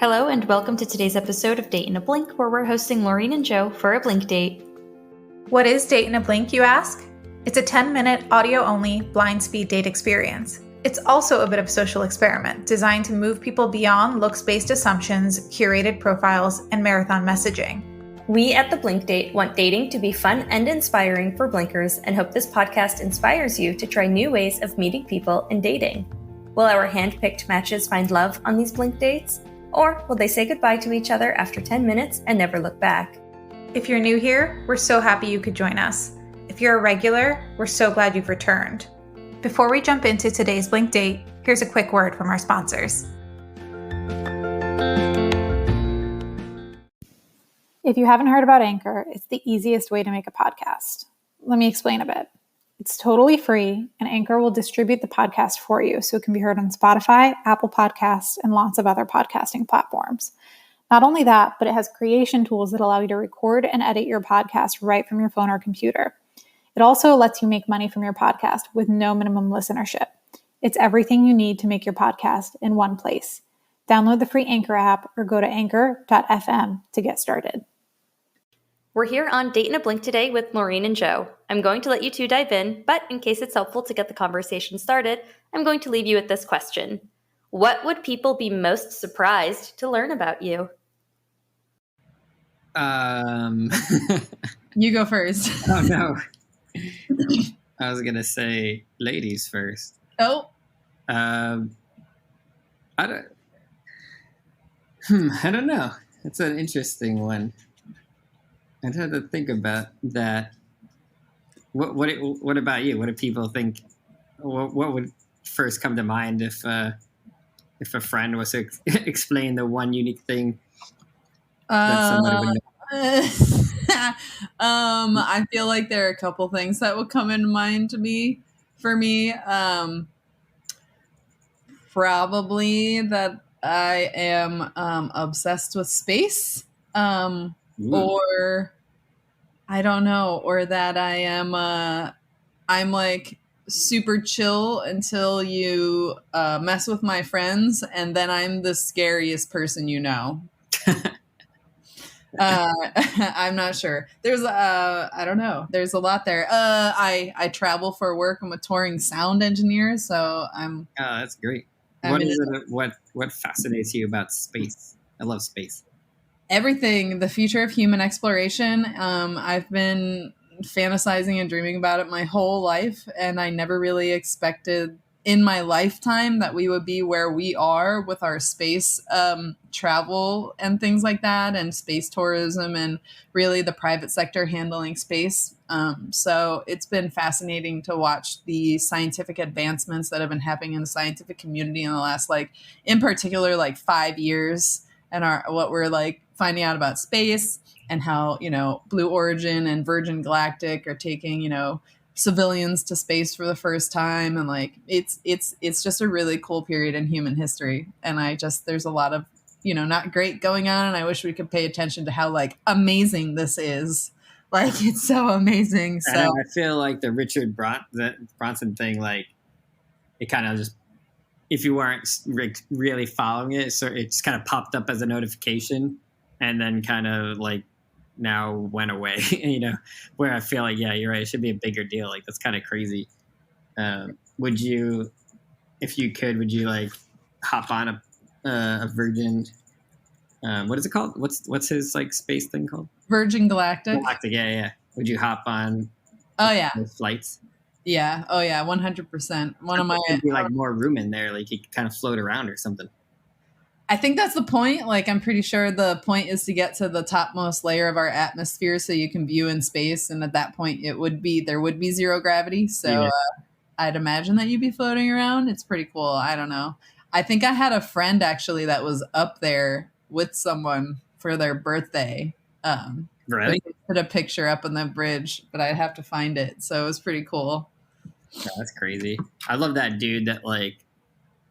Hello and welcome to today's episode of Date in a Blink, where we're hosting Loreen and Joe for a Blink date. What is Date in a Blink, you ask? It's a 10-minute audio-only blind speed date experience. It's also a bit of a social experiment designed to move people beyond looks-based assumptions, curated profiles, and marathon messaging. We at the Blink Date want dating to be fun and inspiring for blinkers and hope this podcast inspires you to try new ways of meeting people and dating. Will our hand-picked matches find love on these Blink dates? Or will they say goodbye to each other after 10 minutes and never look back? If you're new here, we're so happy you could join us. If you're a regular, we're so glad you've returned. Before we jump into today's Blink date, here's a quick word from our sponsors. If you haven't heard about Anchor, it's the easiest way to make a podcast. Let me explain a bit. It's totally free, and Anchor will distribute the podcast for you so it can be heard on Spotify, Apple Podcasts, and lots of other podcasting platforms. Not only that, but it has creation tools that allow you to record and edit your podcast right from your phone or computer. It also lets you make money from your podcast with no minimum listenership. It's everything you need to make your podcast in one place. Download the free Anchor app or go to anchor.fm to get started. We're here on Date in a Blink today with Loreen and Joe. I'm going to let you two dive in, but in case it's helpful to get the conversation started, I'm going to leave you with this question. What would people be most surprised to learn about you? You go first. Oh, no. I was going to say ladies first. Oh. I don't know. It's an interesting one. I'd have to think about that. What about you? What do people think? What would first come to mind if a friend was to explain the one unique thing that somebody would know? I feel like there are a couple things that would come in mind for me. Probably that I am obsessed with space. Or I don't know, or that I am I'm like super chill until you mess with my friends, and then I'm the scariest person you know. I'm not sure. There's I don't know. There's a lot there. I travel for work. I'm a touring sound engineer, so I'm. Oh, that's great. What fascinates you about space? I love space. Everything, the future of human exploration. I've been fantasizing and dreaming about it my whole life, and I never really expected in my lifetime that we would be where we are with our space travel and things like that, and space tourism, and really the private sector handling space. So it's been fascinating to watch the scientific advancements that have been happening in the scientific community in the last, in particular, 5 years, and what we're finding out about space, and how, Blue Origin and Virgin Galactic are taking, civilians to space for the first time. And it's just a really cool period in human history. And there's a lot of, not great going on. And I wish we could pay attention to how amazing this is. It's so amazing. So I feel like the Richard Bronson thing, it kind of just, if you weren't really following it, so it just kind of popped up as a notification, and then kind of now went away, where I feel yeah, you're right. It should be a bigger deal. That's kind of crazy. Would you, if you could, hop on a Virgin, what is it called? What's his space thing called? Virgin Galactic. Galactic. Yeah. Would you hop on? Oh yeah. Those flights. Yeah. Oh yeah. 100%. One of my. There'd be more room in there. You could kind of float around or something. I think that's the point. I'm pretty sure the point is to get to the topmost layer of our atmosphere so you can view in space. And at that point, there would be zero gravity. So yeah. I'd imagine that you'd be floating around. It's pretty cool. I don't know. I think I had a friend actually that was up there with someone for their birthday. Really? They put a picture up on the bridge, but I'd have to find it. So it was pretty cool. Yeah, that's crazy. I love that dude that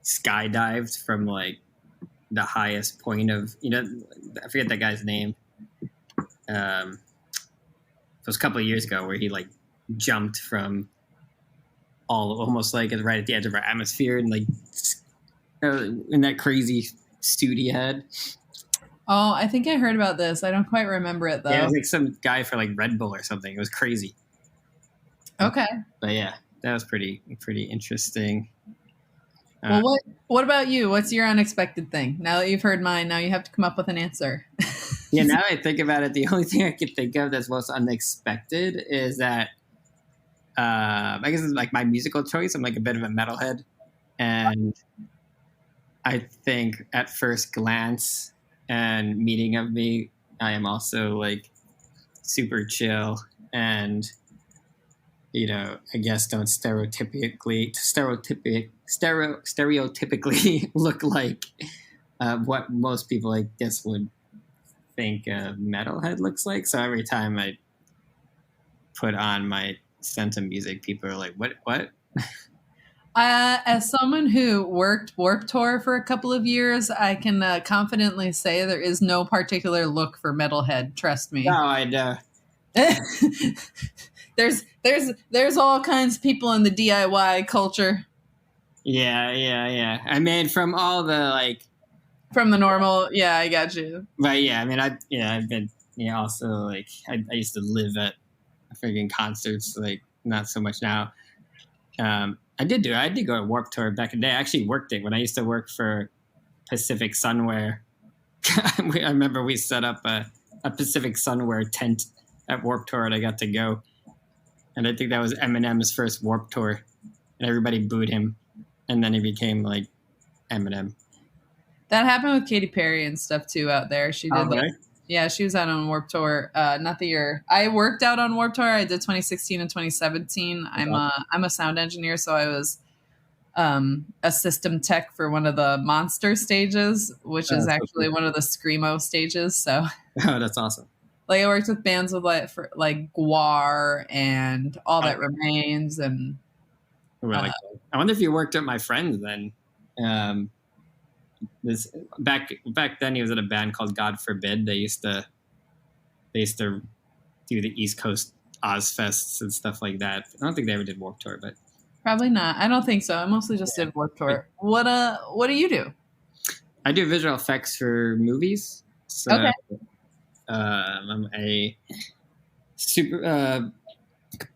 skydived from the highest point of, I forget that guy's name. It was a couple of years ago where he jumped from almost right at the edge of our atmosphere, and in that crazy suit he had. Oh, I think I heard about this. I don't quite remember it Yeah, it though. was like some guy for like Red Bull or something. It was crazy. Okay. But yeah, that was pretty interesting. Well, what about you? What's your unexpected thing? Now that you've heard mine, now you have to come up with an answer. Yeah, now I think about it, the only thing I can think of that's most unexpected is that I guess it's like my musical choice. I'm like a bit of a metalhead, and I think at first glance and meeting of me, I am also like super chill and I guess don't stereotypically look like what most people I guess would think a metalhead looks like. So every time I put on my sense of music, people are like, "What?" As someone who worked Warped Tour for a couple of years, I can confidently say there is no particular look for metalhead. Trust me. No, I know. There's all kinds of people in the DIY culture. Yeah. I mean, from all the like, From the normal, yeah, I got you. but yeah, I mean, I've been also like I used to live at freaking concerts, like not so much now. I did go to Warped Tour back in the day. I actually worked it when I used to work for Pacific Sunwear. I remember we set up a Pacific Sunwear tent at Warped Tour, and I got to go. And I think that was Eminem's first Warped Tour, and everybody booed him, and then he became like Eminem. That happened with Katy Perry and stuff too out there. She did Okay. yeah, she was out on Warped Tour. Not the year I worked out on Warped Tour. I did 2016 and 2017. I'm a sound engineer, so I was a system tech for one of the monster stages, which is actually one of the screamo stages. So Oh, that's awesome. like I worked with bands with like Guar and All That Remains and I wonder if you worked with my friends then. This back then he was in a band called God Forbid. They used to do the East Coast Ozfests and stuff like that. I don't think they ever did Warped Tour, but probably not. I don't think so. I mostly just did Warped Tour. What do you do? I do visual effects for movies. So, Okay. I'm a super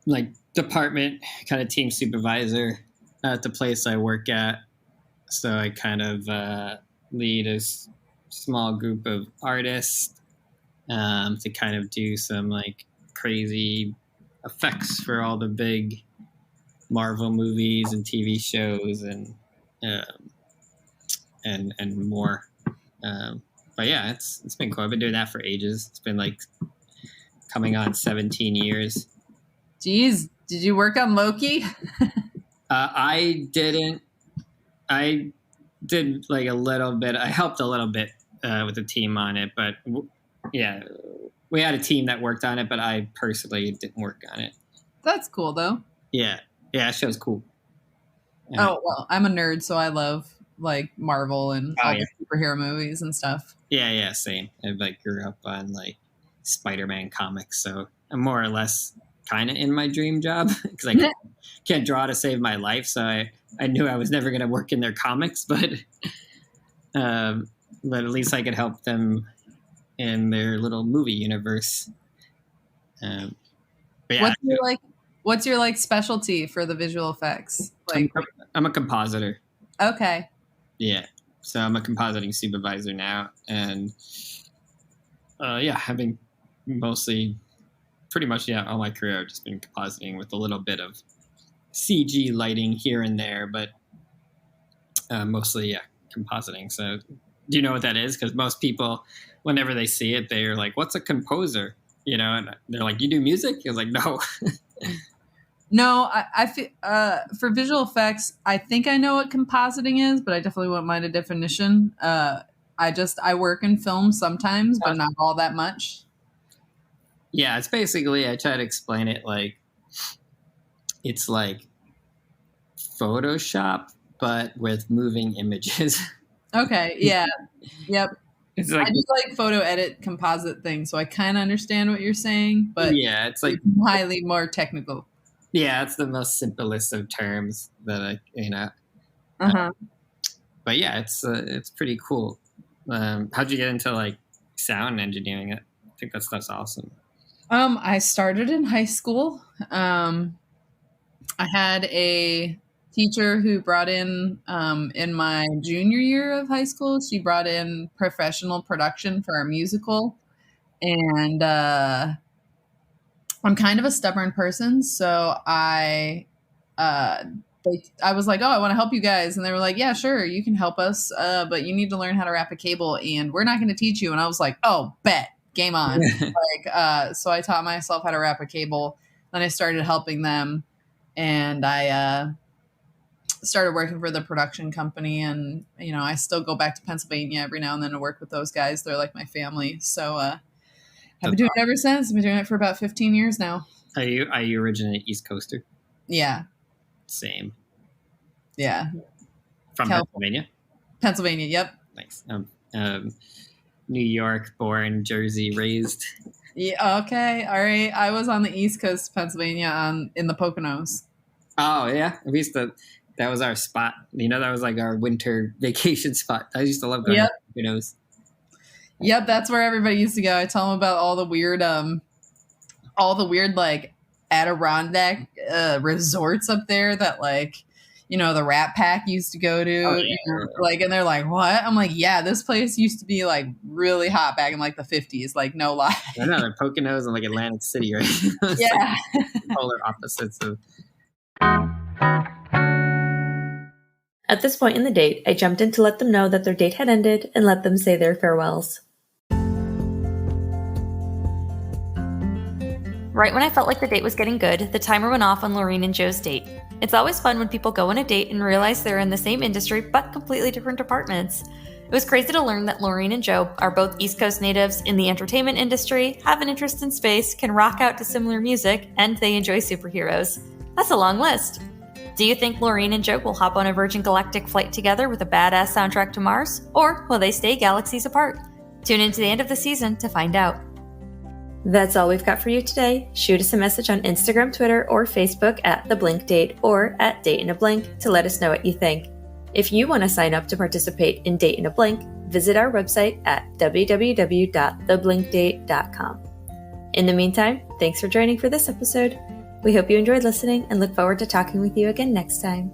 like department kind of team supervisor at the place I work at. So I kind of lead a small group of artists to kind of do some like crazy effects for all the big Marvel movies and TV shows and more. But yeah, it's been cool. I've been doing that for ages. It's been like coming on 17 years. Jeez, did you work on Loki? I didn't. I did like a little bit. I helped a little bit with the team on it, but yeah, we had a team that worked on it, but I personally didn't work on it. That's cool though. Yeah, that show's cool. Oh well, I'm a nerd, so I love like Marvel and all the superhero movies and stuff. Yeah, same. I like grew up on like Spider-Man comics, so I'm more or less kind of in my dream job because I can't draw to save my life. So I knew I was never going to work in their comics, but at least I could help them in their little movie universe. But yeah, what's your like specialty for the visual effects? Like, I'm a compositor. Okay. Yeah, so I'm a compositing supervisor now, and I've been pretty much all my career I've just been compositing with a little bit of CG lighting here and there, but mostly compositing. So do you know what that is? Because most people, whenever they see it, they're like, "What's a composer?" And they're like, "You do music?" I was like, "No." No, I feel for visual effects, I think I know what compositing is, but I definitely wouldn't mind a definition. I work in film sometimes, but not all that much. Yeah, it's basically, I try to explain it like it's like Photoshop, but with moving images. Okay, yeah. Yep. It's like, I do like photo edit composite things, so I kind of understand what you're saying, but yeah, it's like highly more technical. Yeah, it's the most simplest of terms that Uh-huh. But yeah, it's pretty cool. How'd you get into like sound engineering. I think that stuff's awesome. I started in high school. I had a teacher who brought in my junior year of high school. She brought in professional production for our musical, and I'm kind of a stubborn person, so I was like, oh, I want to help you guys. And they were like, yeah, sure, you can help us. But you need to learn how to wrap a cable and we're not going to teach you. And I was like, oh, bet, game on. So I taught myself how to wrap a cable. Then I started helping them and I started working for the production company. And, I still go back to Pennsylvania every now and then to work with those guys. They're like my family. So I've been doing it ever since. I've been doing it for about 15 years now. Are you originally East Coaster? Yeah. Same. Yeah. From Pennsylvania? Pennsylvania, yep. Nice. New York, born, Jersey, raised. Yeah, okay. All right. I was on the East Coast of Pennsylvania in the Poconos. Oh, yeah. That was our spot. That was like our winter vacation spot. I used to love going to the Poconos. Yep, that's where everybody used to go. I tell them about all the weird like Adirondack resorts up there that like the Rat Pack used to go to. And they're like, what? I'm like, yeah, this place used to be like really hot back in like the 50s, like no lie. I know, they're Poconos and like Atlantic City, right? Yeah. Like polar opposites of. At this point in the date, I jumped in to let them know that their date had ended and let them say their farewells. Right when I felt like the date was getting good, the timer went off on Loreen and Joe's date. It's always fun when people go on a date and realize they're in the same industry but completely different departments. It was crazy to learn that Loreen and Joe are both East Coast natives in the entertainment industry, have an interest in space, can rock out to similar music, and they enjoy superheroes. That's a long list. Do you think Loreen and Joe will hop on a Virgin Galactic flight together with a badass soundtrack to Mars? Or will they stay galaxies apart? Tune in to the end of the season to find out. That's all we've got for you today. Shoot us a message on Instagram, Twitter, or Facebook at The Blink Date or at Date in a Blink to let us know what you think. If you want to sign up to participate in Date in a Blink, visit our website at www.theblinkdate.com. In the meantime, thanks for joining for this episode. We hope you enjoyed listening and look forward to talking with you again next time.